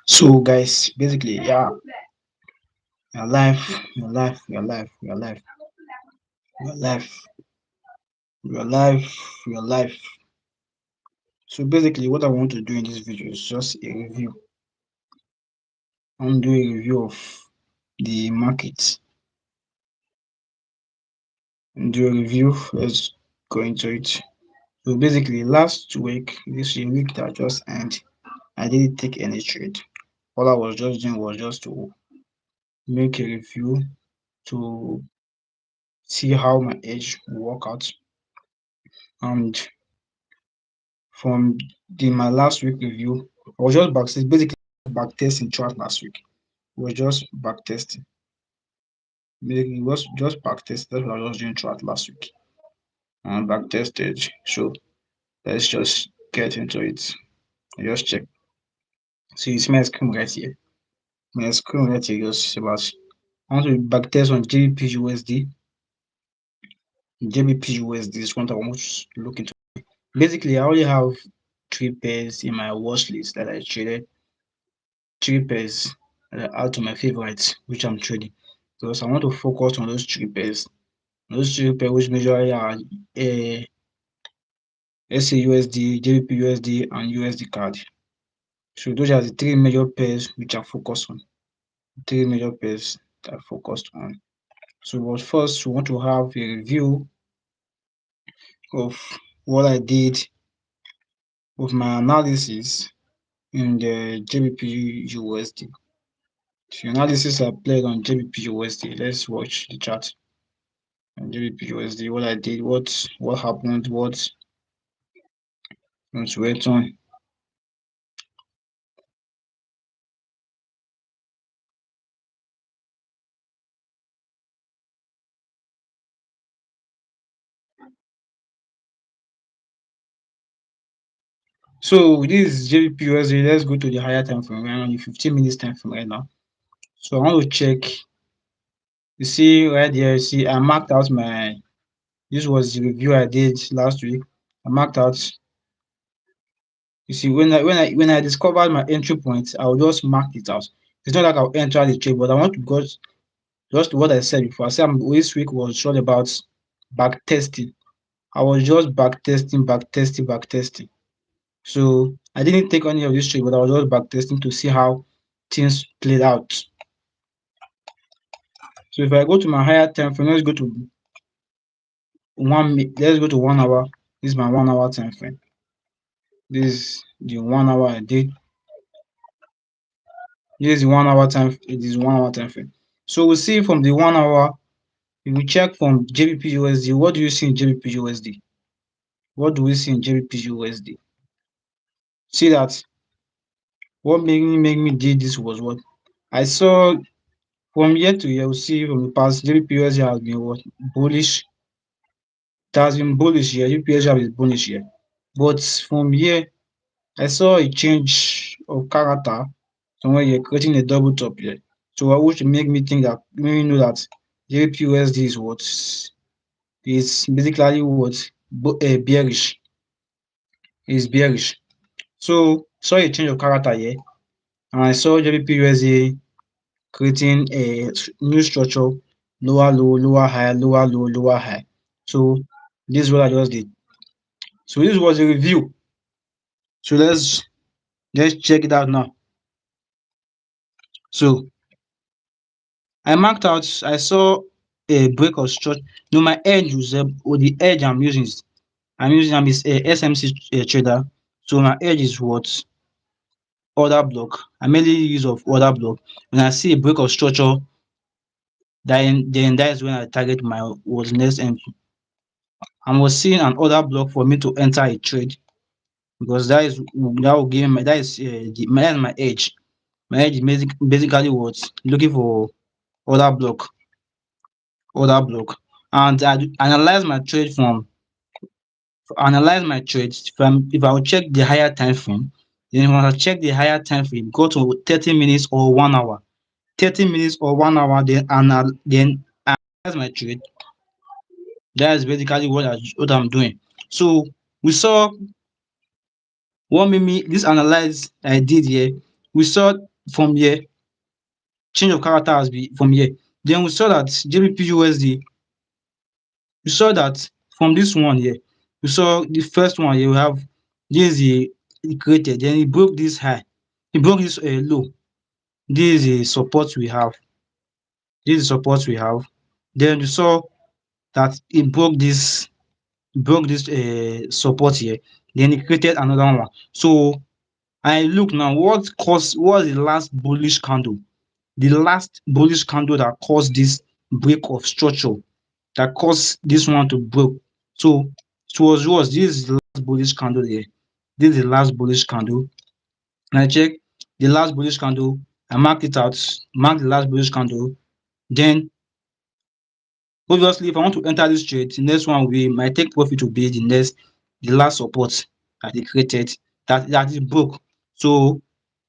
So guys, basically, yeah, your life, your life, your life, your life, your life, your life, your life. So basically, what I want to do in this video is just a review. I'm doing a review of the market. Do a review. Let's go into it. So basically, last week, this week that just ended, I didn't take any trade. All I was just doing was just to make a review to see how my edge will work out. And from my last week review, I was just back testing throughout last week. It was just back testing. Basically, it was just back test. That's what I was doing throughout last week. And back tested. So let's just get into it. Just check. So it's my screen right here. My screen right here just about I want to back test on JBP USD. JBP USD is what I want to look into. Basically, I only have three pairs in my watch list that I traded. Three pairs out of my favorites, which I'm trading. Because I want to focus on those three pairs. Those three pairs which majorly are SAUSD, JBP USD, and USD card. So those are the three major pairs which I focus on. Three major pairs that I focused on. So but first we want to have a review of what I did with my analysis in the JBP USD. The analysis I played on JBP USD. Let's watch the chart on JBP USD. What I did, what happened, what went on. So this is JBP USD. Let's go to the higher time frame right now, the 15 minutes time frame right now. So I want to check. You see right there, you see I marked out my this was the review I did last week. I marked out. You see, when I discovered my entry point, I'll just mark it out. It's not like I'll enter the trade, but I want to go just what I said before. I said this week was all about back testing. I was just back testing, back testing, back testing. So I didn't take any of this trade, but I was just back testing to see how things played out. So if I go to my higher time frame, let's go to 1 hour. This is my 1 hour time frame. This is the 1 hour I did. This is 1 hour time. It is 1 hour time frame. So we see from the 1 hour, if we check from JBP USD, what do you see in JBP USD? What do we see in JBP USD? See that what make me did this was what I saw from year to year. We see from the past JBP USD has been what bullish. It has been bullish here. JBP USD has been bullish here, but from here I saw a change of character somewhere here, creating a double top here. So which make me think that make me know that JBP USD is what is basically what bearish. Is bearish. So saw a change of character here, and I saw JBP USD creating a new structure, lower low, lower high, lower low, lower high. So this is what I just did. So this was a review. So let's check it out now. So I marked out. I saw a break of structure. No, my edge was or the edge I'm using is I'm is a SMC trader. So my edge is what order block. I mainly use of order block. When I see a break of structure, then that is when I target my was next entry. I was seeing an order block for me to enter a trade because that will give me that is my edge. My edge is basically what looking for order block, and I analyze my trade from analyze my trades. If I will check the higher time frame, then when I check the higher time frame, go to 30 minutes or 1 hour. 30 minutes or 1 hour, then analyze my trade. That is basically what I'm doing. So We saw what made me this analyze I did here. We saw from here change of character has been from here. Then we saw that JPP we saw that from this one here, we saw the first one here we have this is he created, then he broke this high, he broke this low. This is a support we have. This is support we have. Then we saw that he broke this support here. Then he created another one. So I look now what was the last bullish candle? The last bullish candle that caused this break of structure, that caused this one to break. So it was this is the last bullish candle here. This is the last bullish candle. And I check the last bullish candle. I marked it out, mark the last bullish candle. Then obviously if I want to enter this trade, the next one will be my take profit will be the last support that they created that is broke. So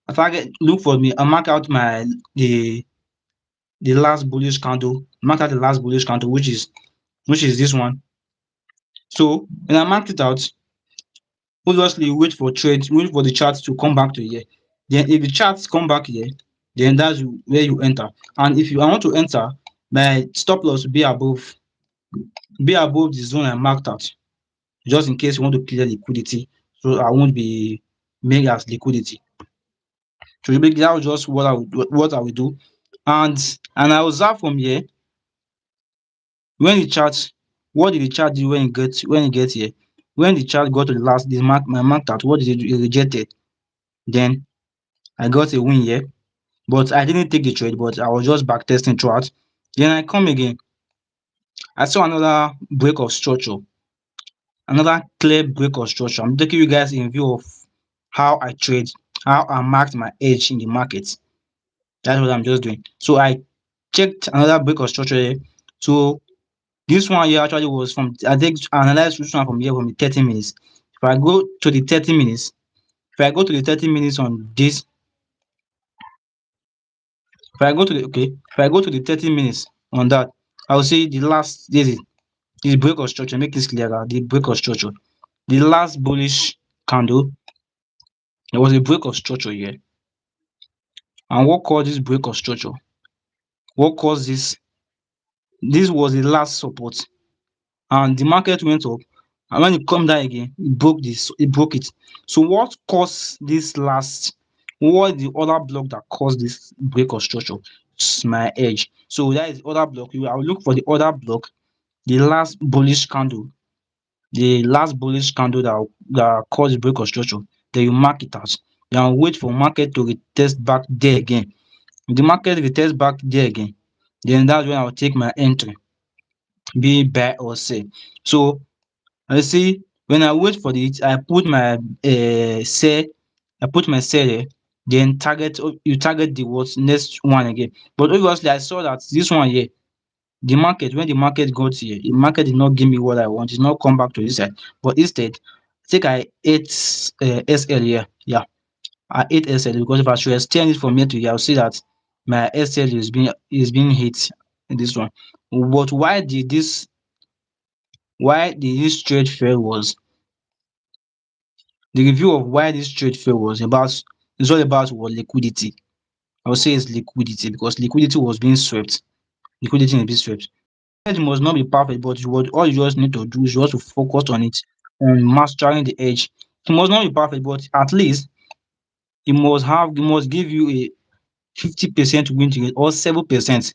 if I get look for me, I mark out the last bullish candle, mark out the last bullish candle, which is this one. So when I marked it out, obviously wait for the chart to come back to here. Then if the charts come back here, then that's where you enter. And if you I want to enter, my stop loss will be above the zone I marked out, just in case you want to clear liquidity. So I won't be made as liquidity. So basically that was just what I will do. And I observe from here when the chart what did the chart do when it get here? When the chart got to the last this mark my marked out, what did it do? It rejected. Then I got a win here, but I didn't take the trade, but I was just back testing throughout. Then I come again. I saw another break of structure, another clear break of structure. I'm taking you guys in view of how I trade, how I marked my edge in the market. That's what I'm just doing. So I checked another break of structure here. So this one here actually was from I think analyze this one from here from the 30 minutes. If I go to the 30 minutes, if I go to the 30 minutes on this, if I go to the 30 minutes on that, I will see the last this break of structure, make this clearer. The break of structure. The last bullish candle, there was a break of structure here. And what caused this break of structure? What caused this? This was the last support. And the market went up. And when it come down again, it broke it. So what caused this last? What the other block that caused this break of structure? It's my edge. So that is the other block. I will look for the other block, the last bullish candle, that caused the break of structure. Then you mark it out. Then wait for market to retest back there again. If the market retest back there again, then that's when I will take my entry, be buy or sell. So I see when I wait for it, I put my sell, I put my sell here, then you target the what next one again. But obviously I saw that this one here, the market when the market got here, the market did not give me what I want, it did not come back to this side. But instead, I think I ate SL here. Yeah, I ate SL because if I should extend it from here to here, I'll see that my SL is being hit in this one. But why did this trade fail was the review of why this trade fail was about is all about what liquidity. I would say it's liquidity because liquidity was being swept. Liquidity is being swept. It must not be perfect, but all you just need to do is just to focus on it, on mastering the edge. It must not be perfect, but at least it must give you a 50% win rate or 7%.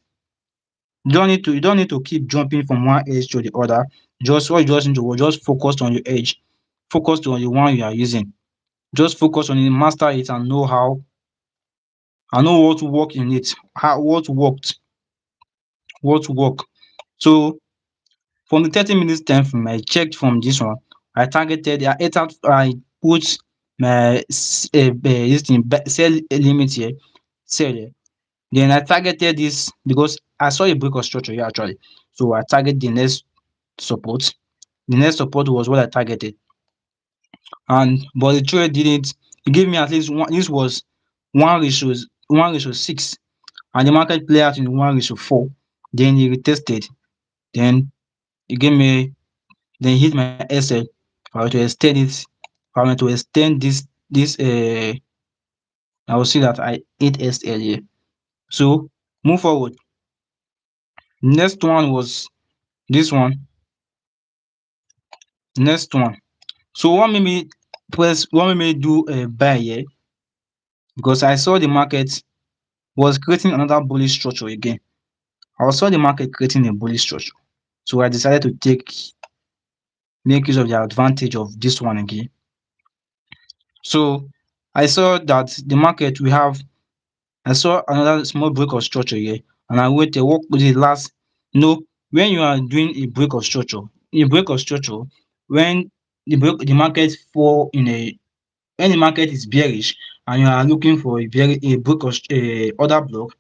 You don't need to keep jumping from one edge to the other. Just what you just need to just focus on your edge. Focus on the one you are using. Just focus on it, master it, and know what to work in it, how what work. So from the 30 minutes time frame, I checked from this one. I put my this thing sell limit here, sell here. Then I targeted this because I saw a break of structure here actually. So I target the next support. The next support was what I targeted. And but the trade didn't it gave me at least one. This was 1:6, and the market played out in 1:4. Then he retested. Then he gave me then he hit my SL. If I were to extend it, if I were to extend this I will see that I hit SL here. So move forward. Next one was this one. Next one. So what made me do a buy here? Because I saw the market was creating another bullish structure again. I saw the market creating a bullish structure. So I decided to make use of the advantage of this one again. So I saw that the market I saw another small break of structure here, and I waited what was the last. When you are doing a break of structure, when the market fall in a when the market is bearish and you are looking for a break of order block,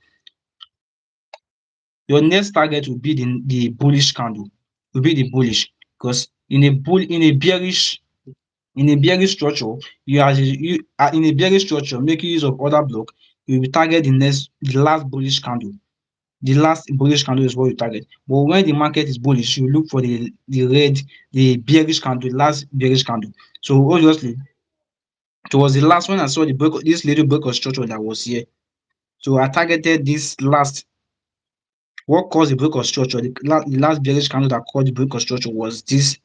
your next target will be the bullish candle, will be the bullish, because in a bearish structure, you are in a bearish structure making use of order block, you will target the last bullish candle. The last bullish candle is what you target. But when the market is bullish, you look for the bearish candle, the last bearish candle. So obviously, it was the last one I saw this little break of structure that was here. So I targeted this last. What caused the break of structure? The last bearish candle that caused the break of structure was this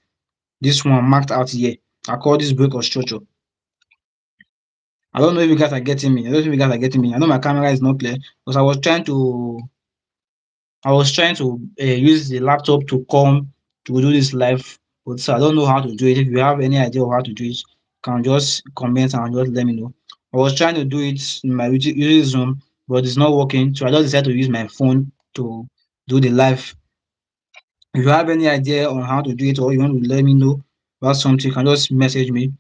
one marked out here. I call this break of structure. I don't know if you guys are getting me. I don't know if you guys are getting me. I know my camera is not clear because I was trying to use the laptop to come to do this live, but so I don't know how to do it. If you have any idea of how to do it, you can just comment and just let me know. I was trying to do it in my using Zoom, but it's not working. So I just decided to use my phone to do the live. If you have any idea on how to do it or you want to let me know about something, you can just message me.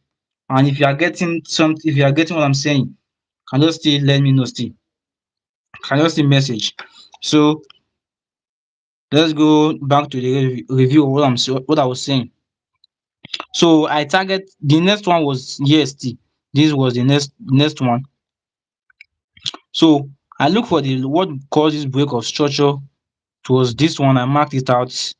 And if you are getting what I'm saying, can just still let me know still. Can just still message. So let's go back to the review of what I was saying. So I target the next one was EST. This was the next one. So I look for the what causes break of structure. It was this one. I marked it out.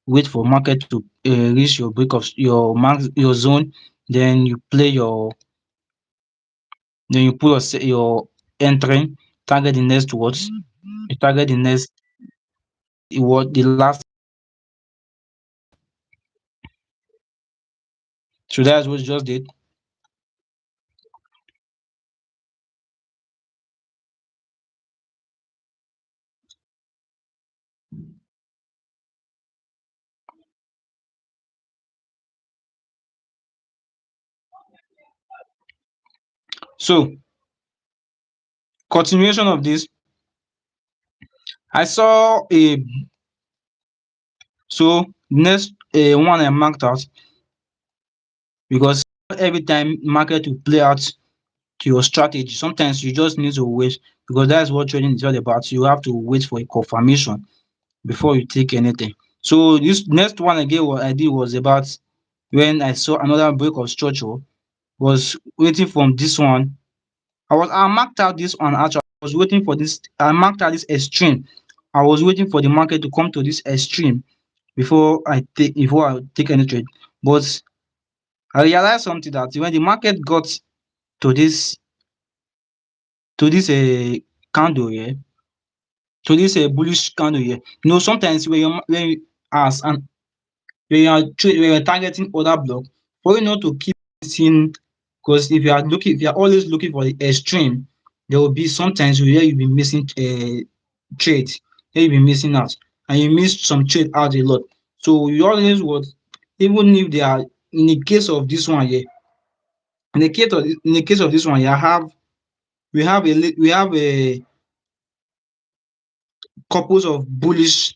Wait for market to reach your break of your zone. Then you play your then you put your entry. Target the next words. You target the next what the last. So that's what you just did. So continuation of this, I saw a so next one I marked out because every time market will play out to your strategy. Sometimes you just need to wait because that's what trading is all about. You have to wait for a confirmation before you take anything. So this next one again, what I did was about when I saw another break of structure, was waiting from this one. I marked out this one actually. I was waiting for this. I marked out this extreme. I was waiting for the market to come to this extreme before I take any trade. But I realized something that when the market got to this candle here, to this bullish candle here, sometimes when you're targeting other block, for you not to keep seeing, because if you are always looking for the extreme, there will be sometimes where you'll be missing trades, where you'll be missing out, and you miss some trade out a lot. So you always would, even if they are in the case of this one here, in the case of this one here, we have a couples of bullish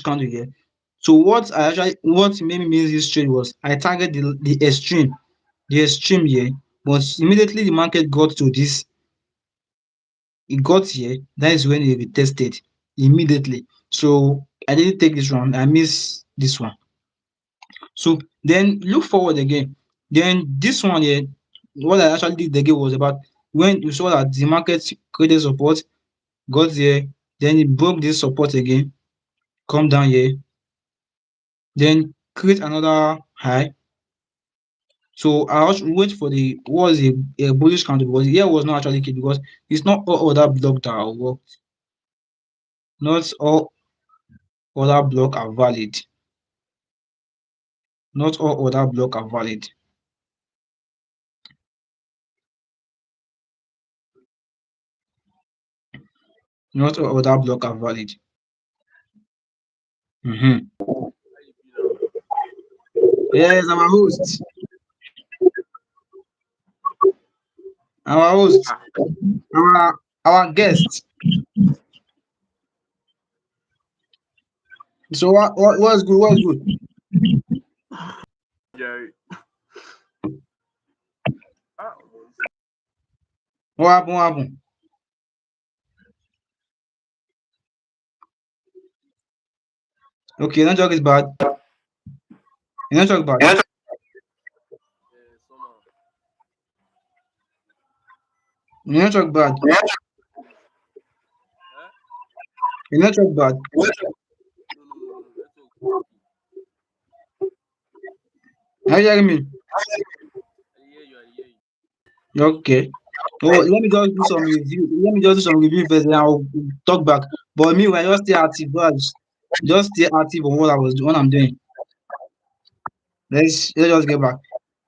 candle here. So what made me miss this trade was I target the extreme here, but immediately the market got to this, it got here, that is when it retested immediately. So I didn't take this one, I missed this one. So then look forward again. Then this one here, what I actually did again was about when you saw that the market created support, got here, then it broke this support again, come down here, then create another high, So I also wait for the was a bullish candle because here was not actually key because it's not all other block that are work. Not all other block are valid. Not all other block are valid. Not all other block are valid. Mm-hmm. How you be now? Yes, our host. Our host. Our guest. So what's good? What's good? Jerry. Almost. What happened? What happened? Okay, network is bad. Your network bad. Somehow. Your network bad. Eh? Your network bad. No. Network is okay. Are you hearing me? I hear you. Okay. Oh, let me just do some review. Let me just do some review first, and I'll talk back. But me, when I just stay active, just stay active on what I was doing, what I'm doing. Let's just get back.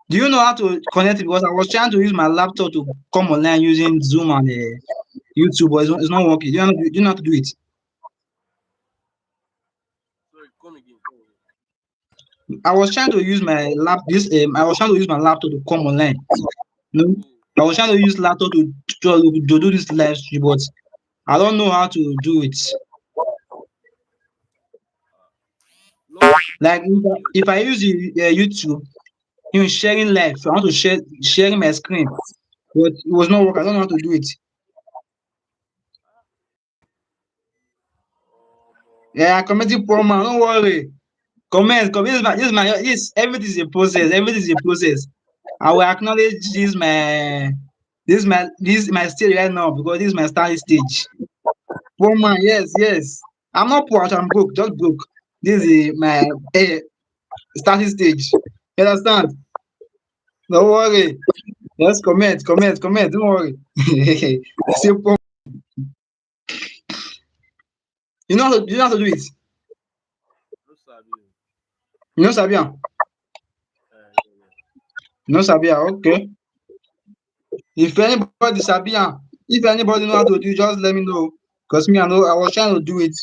Do you know how to connect it? Because I was trying to use my laptop to come online using Zoom and YouTube, but it's not working. Do you know how to do it? Sorry, come again. I was trying to use my lap. I was trying to use my laptop to come online. You know, Oh, I was trying to use laptop to do this live stream, but I don't know how to do it. log Like log in. if I use YouTube, sharing live, so I want to sharing my screen, but it was not working. I don't know how to do it. Um, Yeah, commenting poor man, don't worry. Comment. This everything is a process. Everything is a process. I will acknowledge this my stage right now because this is my starting stage. Poor man, yes. I'm not poor, I'm broke, just broke. This is my starting stage. You understand? Don't worry. Just comment. Don't worry. Say poor. You know how to do it. no sabi. You know Sabia. Yeah. You know Sabia. Okay. If anybody Sabia, if anybody know how to do it, just let me know. Cause me, I was trying to do it,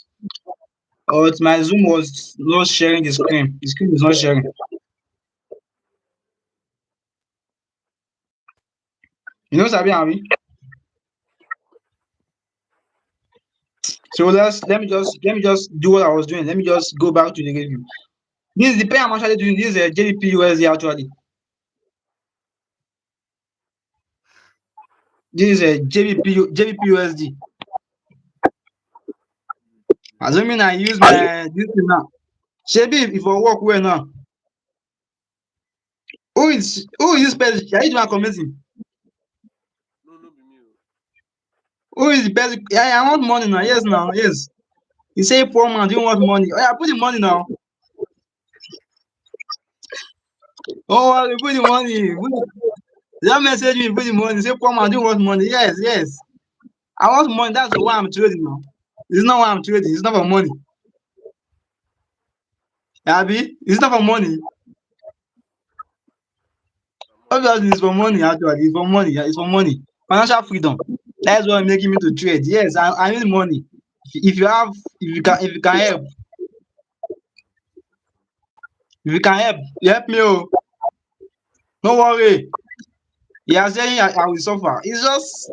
but my Zoom was not sharing the screen. The screen is not sharing. You know Sabia, Abi? So let me just do what I was doing. Let me just go back to the review. This is the pay I'm actually doing. This is a JDP USD actually. This is a JBP USD. Assuming I use my this thing now. Shebi, if I work well now. Who is this person? Are you doing commenting? No be me. Oh. Who is the person? Yeah, I want money now. Yes, now. Yes. You say poor man, do you want money? Oh yeah, put the money now. Oh, well, put the money. Don't message me, put the money. Say poor man, do you want money? Yes. I want money. That's why I'm trading now. It's not why I'm trading. It's not for money. Abi, it's not for money. Na money Obviously, it's for money. Actually, it's for money. Yeah, it's for money. Financial freedom. That's what making me to trade. Yes, I need money. If you have, if you can help, if you can help, you help me. Oh, don't worry. You are saying I will suffer. It's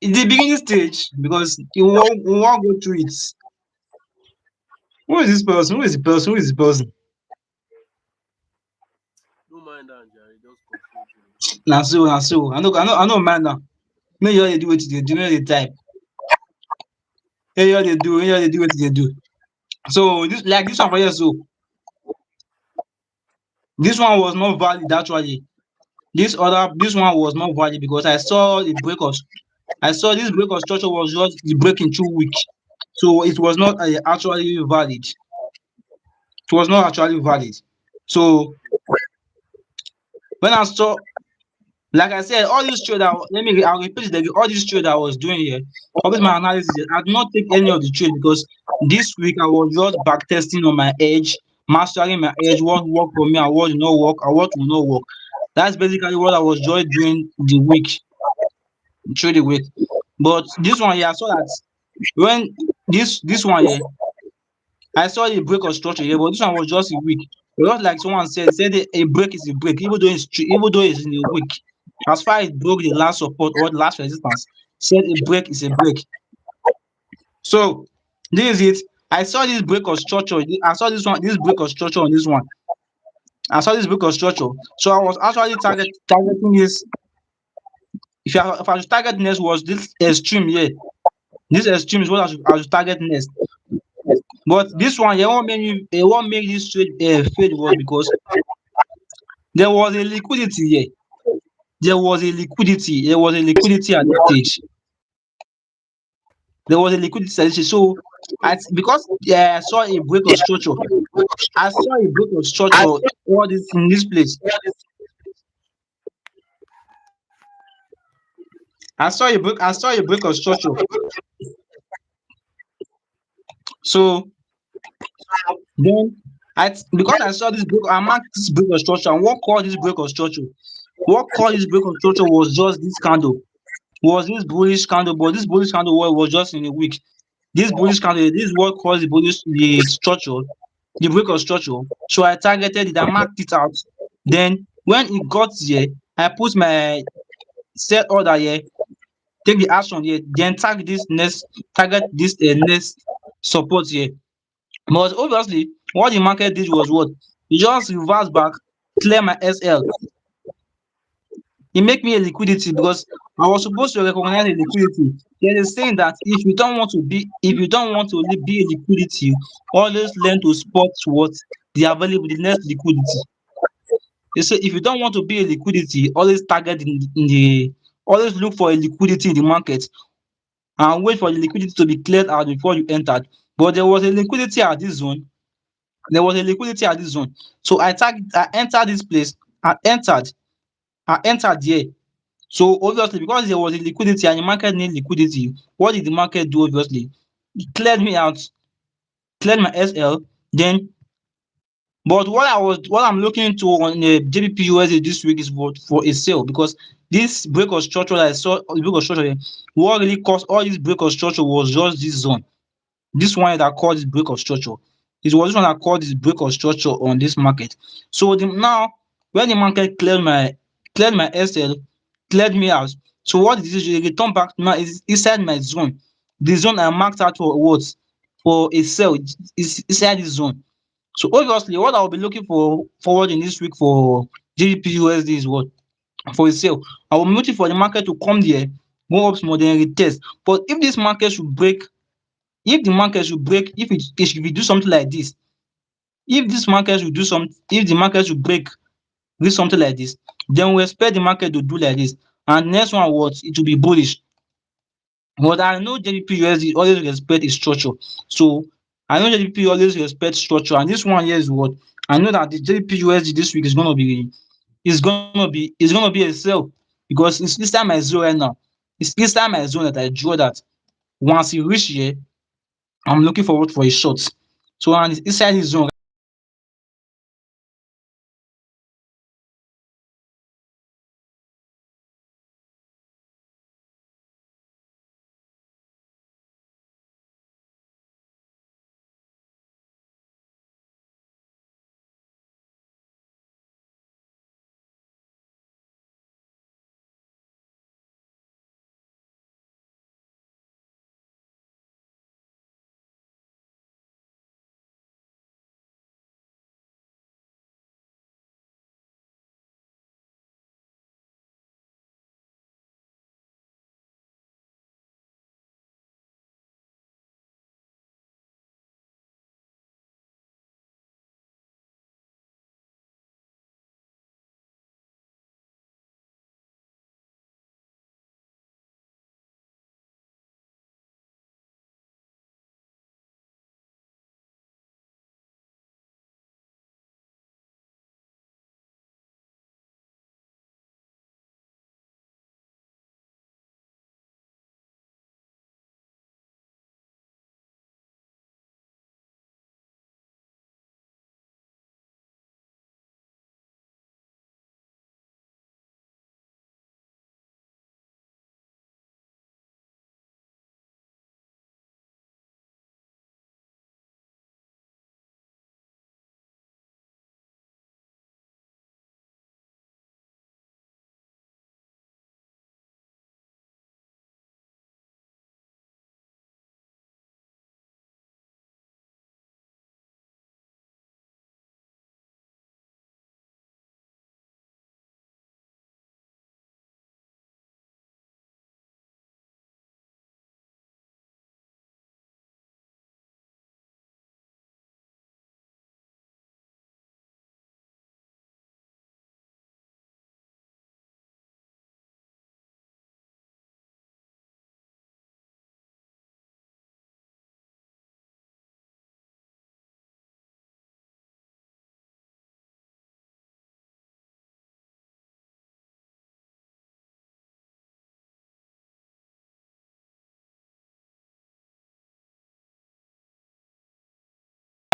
the beginning stage because you won't go through it. Who is this person? Who is the person? Who is the person? Don't mind that, Jerry. Just continue doing Na so. I know man now. Make you all dey do wetin you dey do, no dey type. Make you all dey do wetin you dey do. So this one for here so, this one was not valid actually. This one was not valid because I saw this break of structure was just the breaking too weak. So it was not actually valid. It was not actually valid. So When I saw, like I said, all this trade I'll repeat it again. All this trade I was doing here, all this my analysis here, I did not take any of the trade because this week I was just back testing on my edge, mastering my edge, what worked for me and what did not work and what will not work. That's basically what I was just doing the week, through the week. But this one here, I saw that when this one here, I saw a break of structure here, but this one was just a week. But just like someone said a break is a break, even though it's in a week. As far as it broke the last support or the last resistance, said a break is a break. So this is it. I saw this break of structure. I saw this break of structure on this one. I saw this break of structure. So I was actually targeting this. If I should target next was this extreme here. This extreme is what I should target next. But this one, what made this trade fail was because there was a liquidity here. There was a liquidity at this stage. There was a liquidity at this stage. So, because I saw a break of structure, I saw a break of structure all this in this place. I saw a break of structure. So then because I saw this break, I marked this break of structure. And what caused this break of structure? What caused this break of structure was just this candle. Was this bullish candle, but this bullish candle was just in a week. This bullish candle, this is what caused the structure, the break of structure. So I targeted it, I marked it out. Then when it got here, I put my set order here, take the action here, then target this next support here. But obviously, what the market did was what? E just reverse back, clear my SL. E make me a liquidity because I was supposed to recognize a liquidity. There is saying that if you don't want to be a liquidity, always learn to spot what the next liquidity. They say if you don't want to be a liquidity, always target in the always look for a liquidity in the market and wait for the liquidity to be cleared out before you entered. But there was a liquidity at this zone. There was a liquidity at this zone. So I entered this place. I entered. I entered here. So obviously, because there was a liquidity and the market need liquidity, what did the market do? Obviously, it cleared me out, cleared my SL. Then, but what I'm looking into on the JPP USD this week is for a sale because this break of structure that I saw, the break of structure, what really caused all this break of structure was just this zone. This one that caused this break of structure. It was this one that caused this break of structure on this market. So now when the market cleared my SL, cleared me out. So what did it do? It return back now is inside my zone. The zone I marked out for what? For a sell is inside this zone. So obviously what I'll be looking for forward in this week for GBP USD is what? For a sale. I will be waiting for the market to come there, go up small, then retest. But if the market should break, it should do something like this, if the market should do something like this, then we expect the market to do like this, and next one what? It will be bullish. But I know JPP USD always respect its structure. So I know JPP always respect structure, and this one here is what? I know that the JPP USD this week is gonna be a sell because it's inside my zone right now. It's inside my zone that I draw that once e reach here, I'm looking forward for a short. So and it's inside this zone.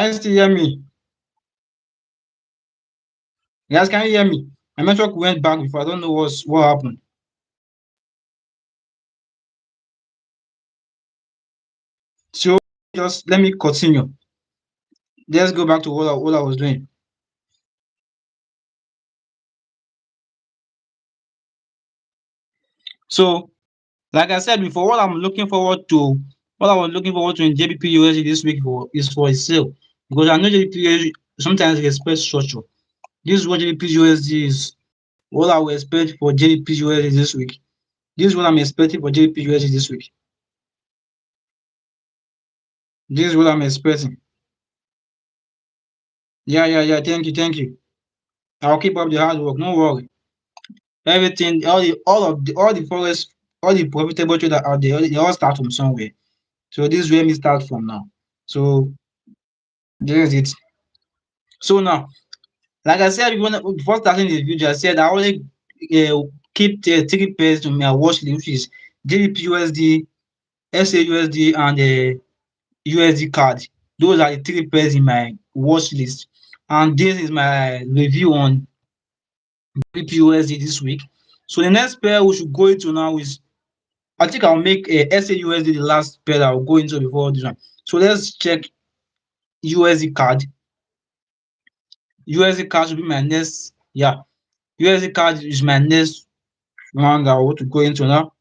Can you still hear me? Guys, can you hear me? My network went back before. I don't know what happened. So just let me continue. Let's go back to what I was doing. So, like I said before, what I was looking forward to in JBP USD this week is for a sale because I know JBP USD sometimes respects structure. This is what JBP USD is. What I will expect for JBP USD this week. This is what I'm expecting for JBP USD this week. This is what I'm expecting. Yeah. Thank you, thank you. I'll keep up the hard work. No worry. Everything, all the forest, all the profitable trade out there, they all start from somewhere. So this is where me start from now. So there is it. So now, like I said, before starting this video, I said I only keep three pairs to my watch list, which is GBP USD, SAUSD, and USD card. Those are the three pairs in my watch list. And this is my review on GBP USD this week. So the next pair we should go into now is I think I'll make SAUSD the last pair that I'll go into before this one. So let's check USD card. USD card should be my next. Yeah, USD card is my next one that I want to go into now.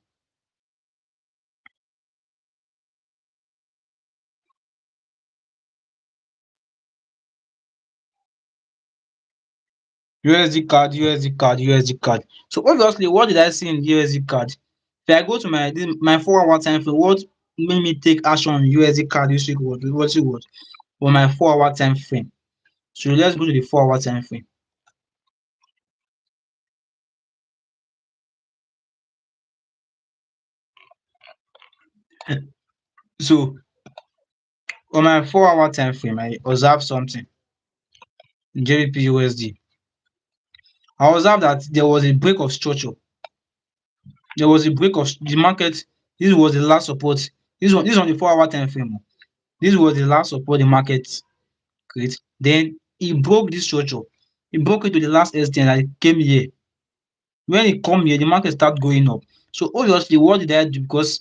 USD card, USD card, USD card. So obviously, what did I see in USD card? If I go to my 4 hour time frame, what made me take action on USD card this week was on my 4 hour time frame. So let's go to the 4 hour time frame. So on my 4 hour time frame, I observed something in JPP USD. I observed that there was a break of structure. There was a break of the market. This was the last support. This on the 4 hour time frame. This was the last support the market create. Then e broke this structure. E broke it to the last extent and it came here. When it come here, the market start going up. So obviously, what did I do? Because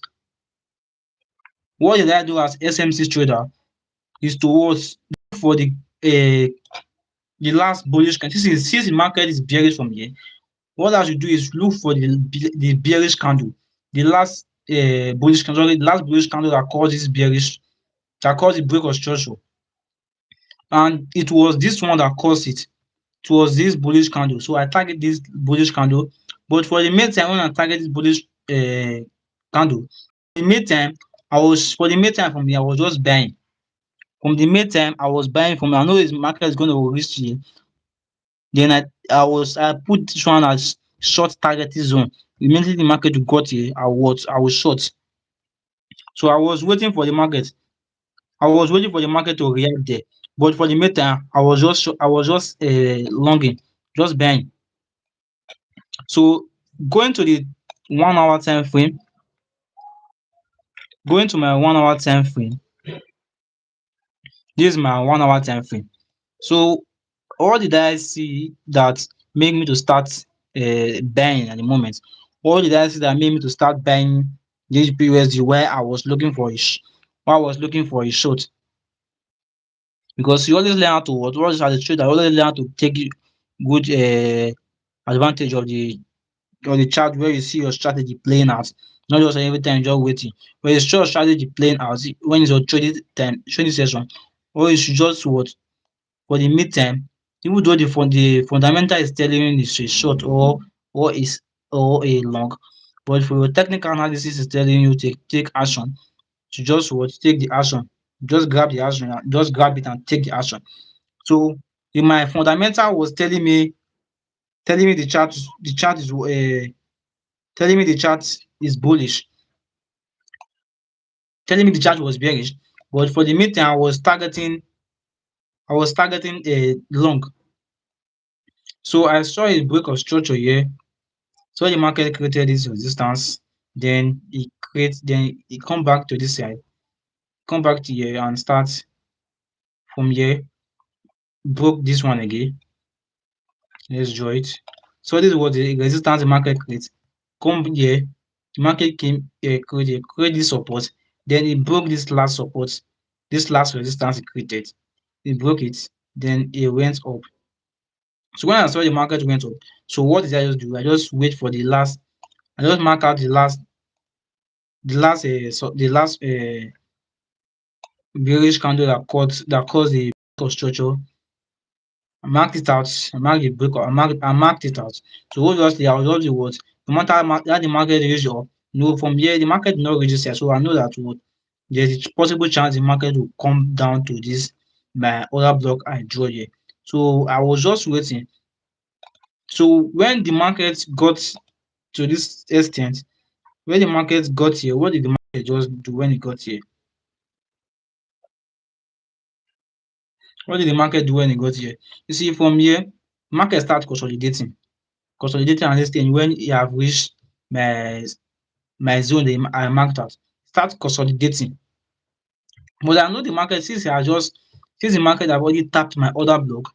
what did I do as SMC trader is to watch for the last bullish candle. Since the market is bearish from here, what I should do is look for the bearish candle, the last bullish candle, sorry, the last bullish candle that caused this bearish, that caused the break of structure. And it was this one that caused it. It was this bullish candle. So I target this bullish candle. But for the meantime, when I target this bullish candle, in the meantime, from here, I was just buying. From the meantime, I was buying from here. I know this market is going to reach here. Then I put this one as short targeting zone. Immediately the market got here, I was short. So I was waiting for the market. I was waiting for the market to react there. But for the meantime, I was just longing, just buying. So going to the 1 hour time frame, going to my 1 hour time frame, this is my 1 hour time frame. So what did I see that made me to start buying at the moment? What did I see that made me to start buying this BUSD where I was looking for where I was looking for a short? Because you always learn how to what as a trader, you always learn how to take good advantage of the chart where you see your strategy playing out. Not just every time just waiting. When you see your strategy playing out, when it's your trading session, or you should just what for the midterm, even though the fundamental is telling you it's a short or a long, but for your technical analysis is telling you take action to just what take the action, just grab the action, just grab it and take the action. So in my fundamental was telling me the chart is telling me the chart is bullish, telling me the chart was bearish, but for the midterm I was targeting a long. So I saw a break of structure here. So the market created this resistance, then it come back to this side, come back to here and start from here, broke this one again. Let's draw it. So this was the resistance the market create. Come here, the market came here, create this support, then it broke this last support, this last resistance it created. It broke it, then it went up. So when I saw the market went up, so what did I just do? I just wait for the last, I just mark out the last bearish candle that caused the break of structure. I marked it out. I marked the break. I marked it out. So obviously, I was just the what no matter how the market reach up, from here the market did not reach here. So I know that what there's a possible chance the market will come down to this my other block I draw here. So I was just waiting. So when the market got to this extent, when the market got here, what did the market just do when it got here? What did the market do when it got here? You see, from here, market start consolidating and this thing when you have reached my zone that I marked out, start consolidating. But I know the market since the market have already tapped my order block,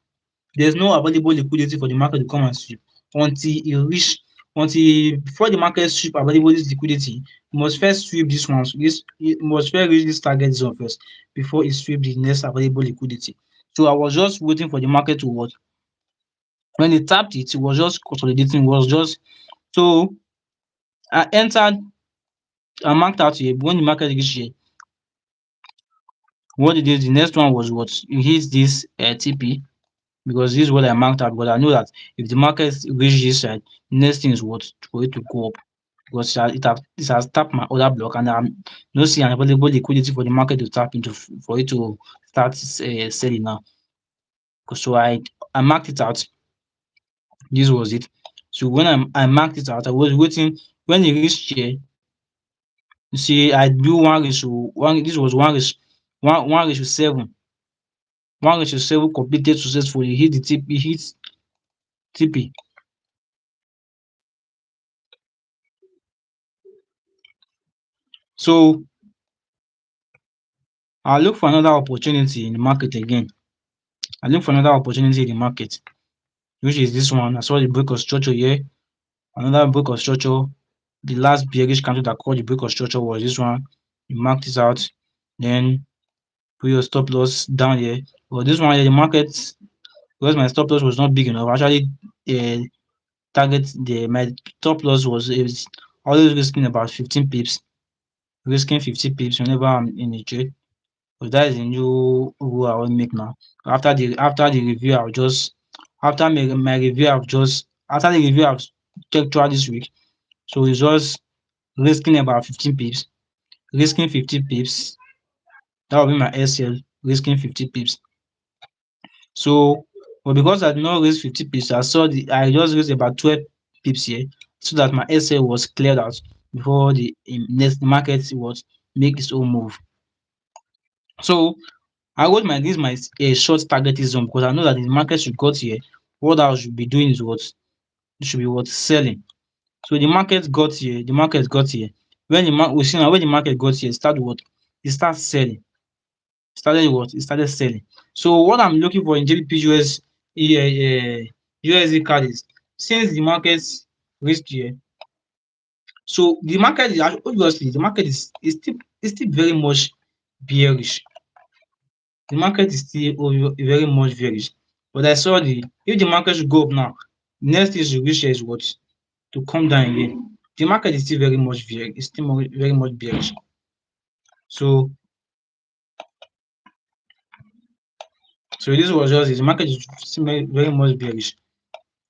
there's no available liquidity for the market to come and sweep until e reach until before the market sweep available this liquidity, e must first sweep this one this e must first reach this target zone first before e sweep the next available liquidity. So I was just waiting for the market to what? When e tapped it, it was just consolidating, it was just so I entered I marked out here when the market reach here. What it is, the next one was what? You hit this TP because this is what I marked out. But I know that if the market reach this side, the next thing is what? For it to go up because it has tapped my other block and I'm not seeing an available liquidity for the market to tap into for it to start selling now. So I marked it out. This was it. So when I marked it out, I was waiting when it reached here. You see, I do one ratio one. This was one ratio 7. 1:7 completed successfully. Hit the TP, hit TP. So I look for another opportunity in the market again. I look for another opportunity in the market, which is this one. I saw the break of structure here. Another break of structure. The last bearish candle that called the break of structure was this one. You mark this out, then put your stop loss down here. But this one here, the market, because my stop loss was not big enough, actually uh, target my stop loss is always risking about 15 pips, risking 50 pips whenever I'm in a trade. But that is a new rule I will make now. After the review, I'll just my review, after the review I've checked throughout this week. So it's just risking about 15 pips, risking 50 pips. That will be my SL, risking 50 pips. So, but because I did not raise 50 pips, I just raised about 12 pips here, so that my SL was cleared out before the next market was make its own move. So I wrote my short targeting zone because I know that if the market should got here, what I should be doing is what it should be what selling. So the market got here, When we see now when the market got here, it start selling. It started selling. So what I'm looking for in JPUS USD card is since the market reached here, so the market is obviously the market is still very much bearish. The market is still very much bearish. But I saw if the market should go up now, next thing should reach here is what? To come down again. The market is still very much bearish. It's still very much bearish. So this was just it. The market is still very much bearish.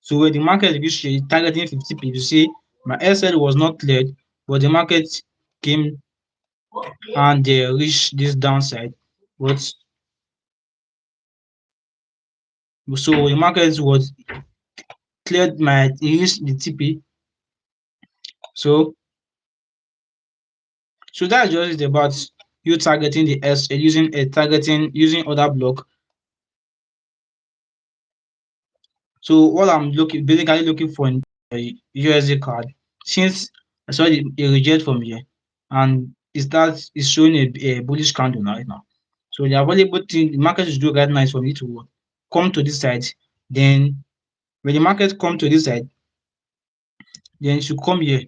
So when the market reached here, targeting 50 pips, you see my SL was not cleared, but the market came and they reached this downside. But so the market was cleared it reached the TP. So that's just it about you targeting the SL using other block. So what I'm basically looking for in a USD card, since I saw a reject from here and it showing a bullish candle right now. So the available thing the market is doing right now is for me to come to this side. Then when the market come to this side, then it should come here.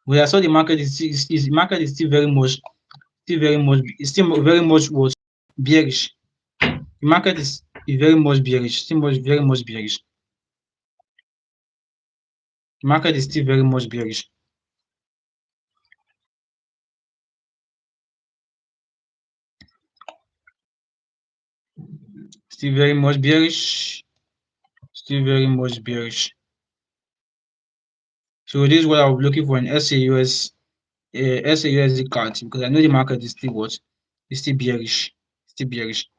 But I saw the market is the market is still very much was bearish. The market is very much bearish, still very much bearish. The market is still very much bearish. Still very much bearish. Still very much bearish. So this is what I was looking for in SAUSD card because I know the market is still what? It's still bearish. Still bearish.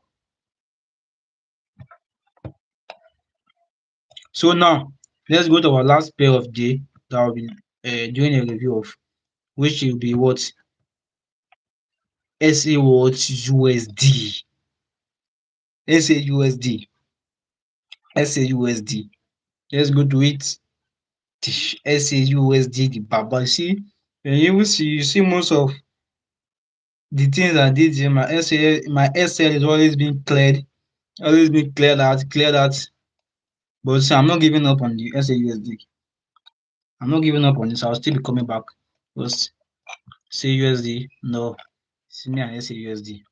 So now let's go to our last pair of day that I'll be doing a review of, which will be what? SA what USD. SAUSD. SAUSD. Let's go to it. SAUSD the Baba. See, when you see most of the things I did here, my SL is always been cleared out. But see, I'm not giving up on the SAUSD. I'm not giving up on this. I'll still be coming back. Just SAUSD, no. See me and SAUSD.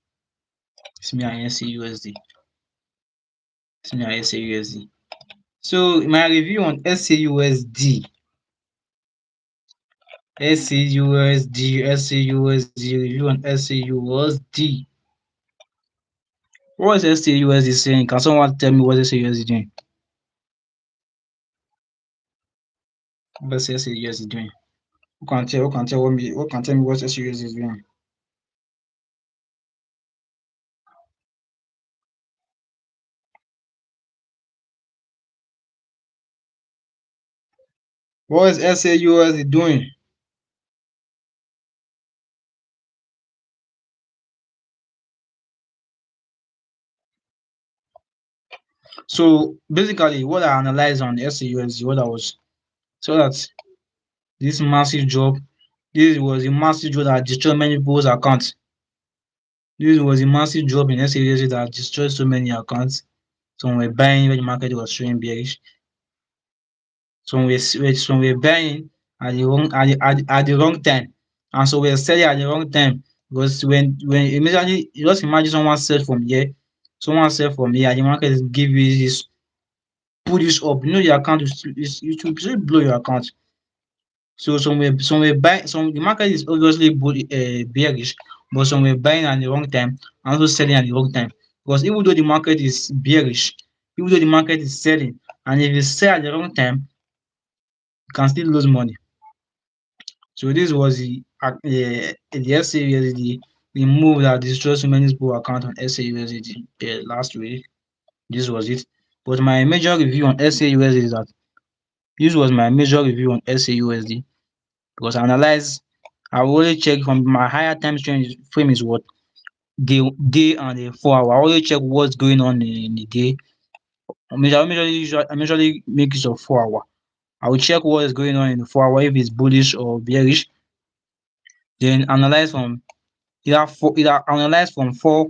See me and SAUSD. See me and SAUSD. So my review on SAUSD. SAUSD review on SAUSD. What is SAUSD saying? Can someone tell me what SAUSD doing? What is SAUSD doing? Who can tell me what SAUSD is doing? What is SAUSD doing? So basically, what I analyzed on SAUSD, what I was so that this massive drop, this was a massive drop that destroyed many people's accounts. This was a massive drop in SAUSD that destroyed so many accounts. Some were buying when the market was showing bearish. Some were buying at the wrong time, and so we're selling at the wrong time because when immediately just imagine someone sell from here, and the market give you this pull this up. You know your account is it will still blow your account. So some were buying some the market is obviously bearish, but some were buying at the wrong time and also selling at the wrong time. Because even though the market is bearish, even though the market is selling, and if you sell at the wrong time, you can still lose money. So this was the SAUSD, the move that destroyed so many people account on SAUSD last week. This was it. But my major review on SAUSD is that this was my major review on SAUSD because I will only check from my higher time frame is what day and the 4 hour. I always check what's going on in the day. I usually make use of 4 hour. I will check what is going on in the 4 hour if it's bullish or bearish. Then analyze from either analyze from four.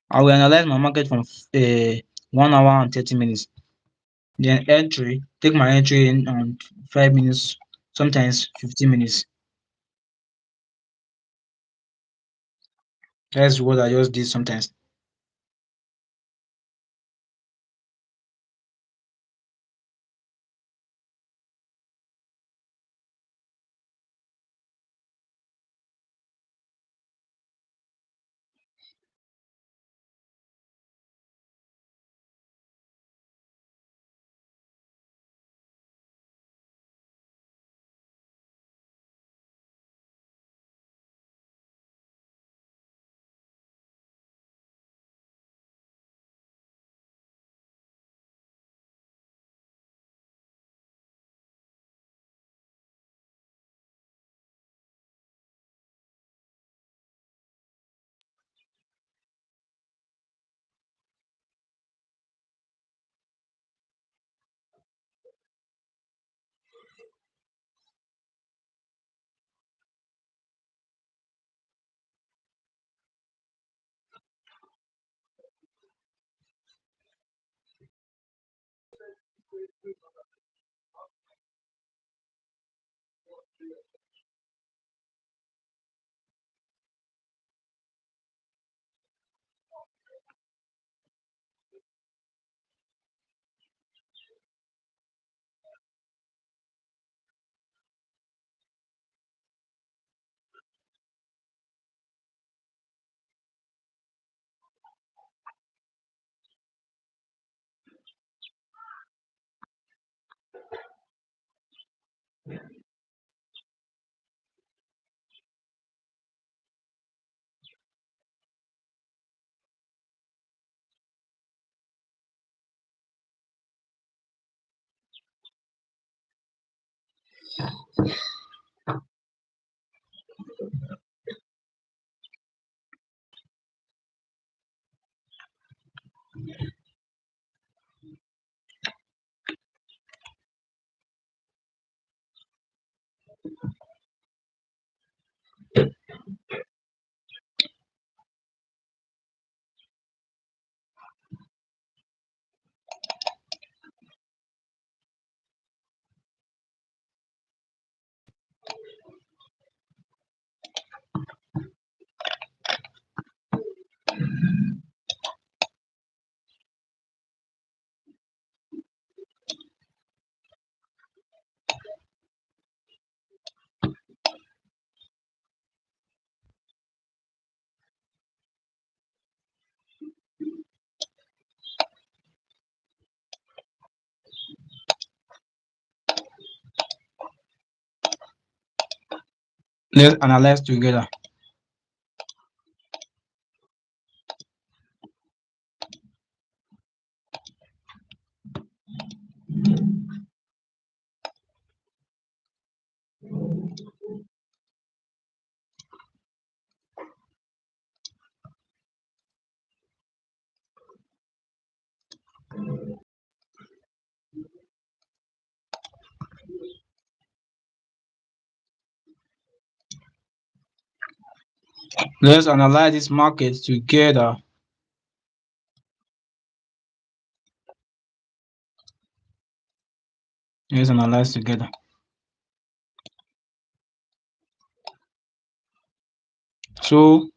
I will analyze my market from 1 hour and 30 minutes. Then take my entry in on 5 minutes, sometimes 15 minutes. That's what I just did sometimes. Let's analyze together. Let's analyze this market together. Let's analyze together. So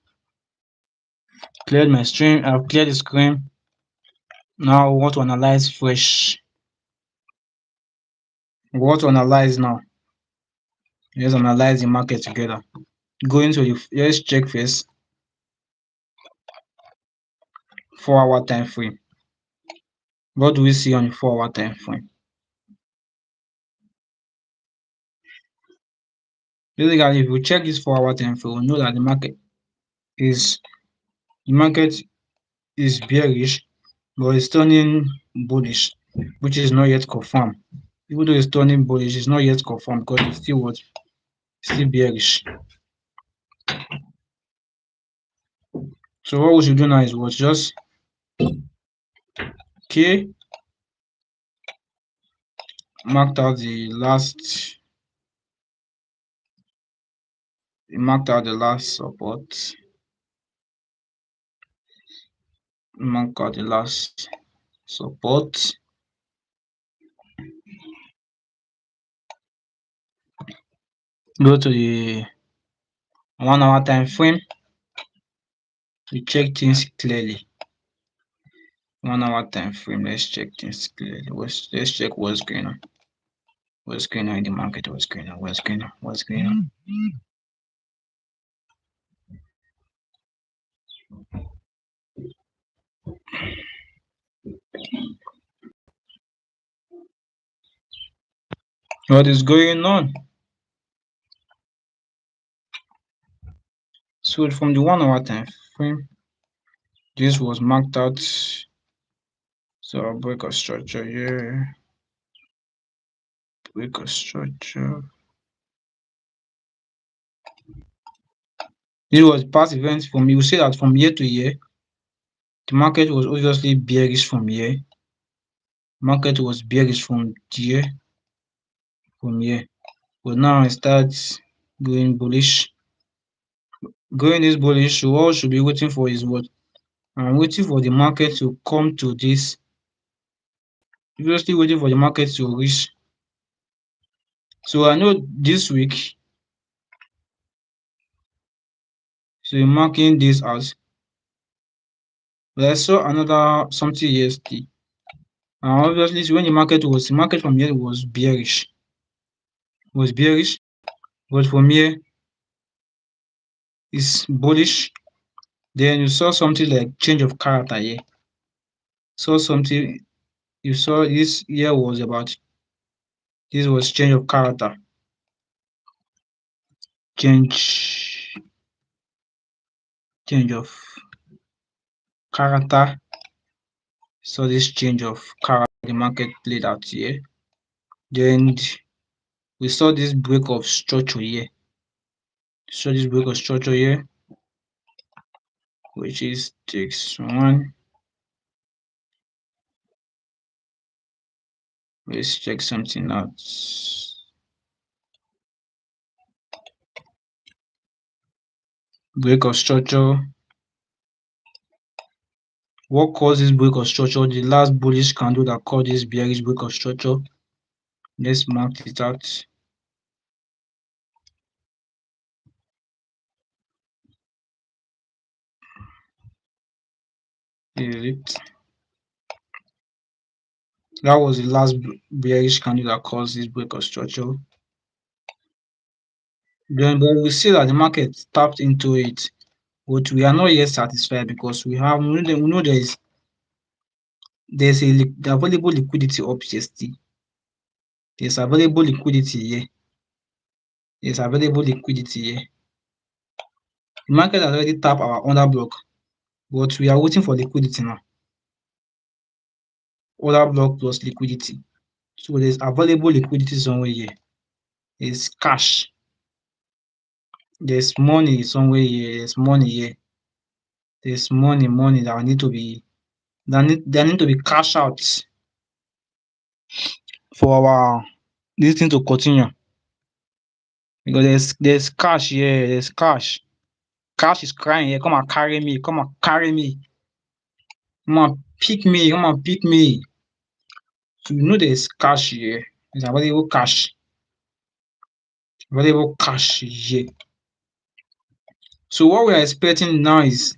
cleared my stream. I've cleared the screen. Now we want to analyze fresh. We want to analyze now. Let's analyze the market together. Going to the let's check first 4-hour time frame. What do we see on the 4-hour time frame? Basically, if we check this 4-hour time frame, we know that the market is bearish, but it's turning bullish, which is not yet confirmed. Even though it's turning bullish, it's not yet confirmed because it's still what? Still bearish. So what we should do now is what? Just okay, marked out the last support. Mark out the last support. Go to the 1-hour time frame to check things clearly. 1-hour time frame. Let's check things clearly. Let's check what's going on. What's going on in the market? What's going on? What's going on? What's going on? What is going on? So from the 1-hour time frame, this was marked out. So I'll break a structure here. Break a structure. This was past events from you see that from year to year, the market was obviously bearish from here. Market was bearish from here, but now it starts going bullish. Going this bullish, so what we should be waiting for is what? I'm waiting for the market to come to this. Obviously waiting for the market to reach. So I know this week, so I'm marking this as. But I saw another something yesterday. And obviously, so when the market from here was bearish, but from here is bullish. Then you saw something like change of character here. Saw something you saw this here was about this was change of character. Change of character. So this change of character the market played out here. Then We saw this break of structure here. So this break of structure here, which is takes one. Let's check something out. Break of structure. What caused this break of structure? The last bullish candle that caused this bearish break of structure. Let's mark it out. Here is it. That was the last bearish candle that caused this break of structure. Then, but we see that the market tapped into it, but we are not yet satisfied because we know there's the available liquidity up here still. There's available liquidity here. There's available liquidity here. The market has already tapped our under block, but we are waiting for liquidity now. Order block plus liquidity. So there's available liquidity somewhere here. There's cash. There's money somewhere here. There's money here. There's money that need to be cash out for our this thing to continue. Because there's cash here. There's cash. Cash is crying here. Come and carry me. Come and carry me. Come and pick me. Come and pick me. So you know there's cash here. There's available cash. Available cash here. So what we are expecting now is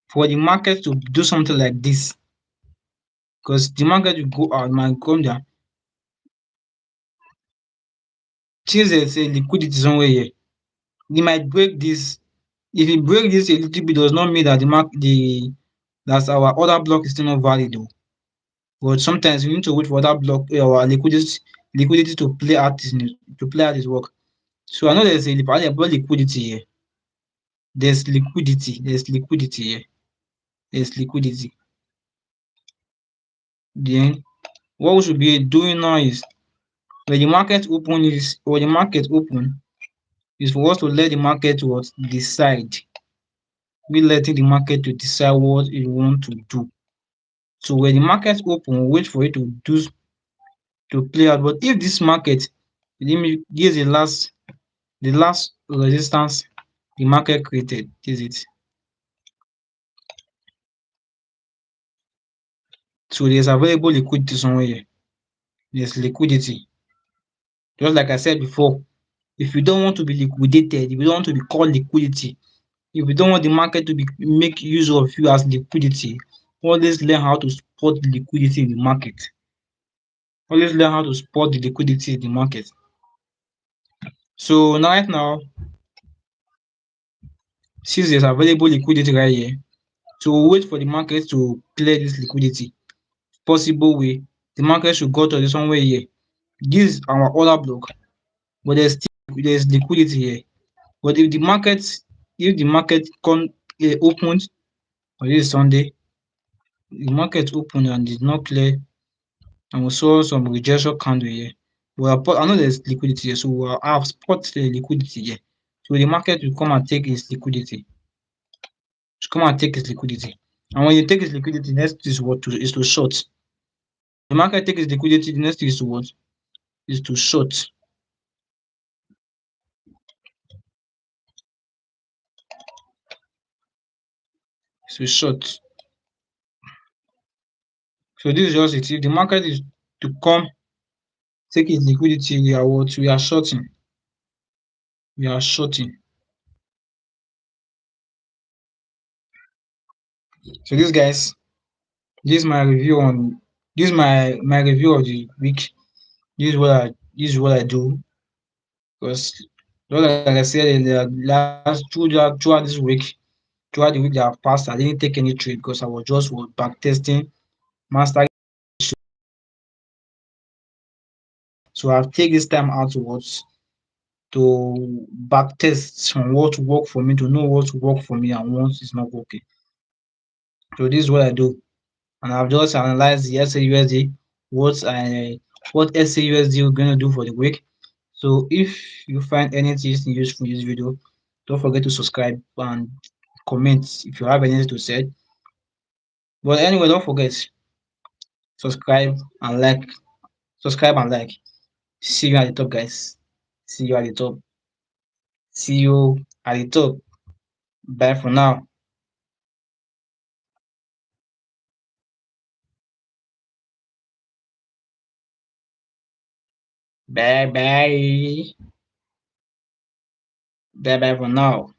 for the market to do something like this, because the market will go out, might come down. Since there's a liquidity somewhere here, it might break this. If it break this a little bit, does not mean that that our other block is still not valid though. But sometimes we need to wait for that block or liquidity to play out its work. So I know there's a liquidity here. There's liquidity. There's liquidity here. There's liquidity. Then what we should be doing now is when the market open is for us to let the market what decide. We letting the market to decide what it want to do. So when the market open, we wait for it to play out. But if this market gives the last resistance the market created, is it? So there's available liquidity somewhere here. There's liquidity. Just like I said before, if you don't want to be liquidated, if you don't want to be called liquidity, if you don't want the market to make use of you as liquidity, always learn how to spot the liquidity in the market. Always learn how to spot the liquidity in the market. So right now, since there's available liquidity right here, so we'll wait for the market to clear this liquidity. Possible way, the market should go to this somewhere here. This is our order block, but there's liquidity here. But if the market opens on this Sunday, the market opened and did not clear, and we saw some rejection candle here. I know there's liquidity here, so we'll have spot the liquidity here. So the market will come and take its liquidity. Come and take its liquidity. And when you take its liquidity, next is is to short. The market takes its liquidity, the next is to what? Is to short. So short. So this is just it. If the market is to come take its liquidity, we are what? We are shorting. We are shorting. So this guys, this is my review on this is my review of the week. This is what I do because just like I said throughout this week, throughout the week that have passed, I didn't take any trade because I was just back testing, mastering. So I've taken this time out to back test on what work for me, to know what work for me and what is not working. So this is what I do. And I've just analyzed the SAUSD, what SAUSD is going to do for the week. So if you find anything useful in this video, don't forget to subscribe and comment if you have anything to say. But anyway, don't forget, subscribe and like. Subscribe and like. See you at the top, guys. See you at the top. See you at the top. Bye for now. Bye bye. Bye bye for now.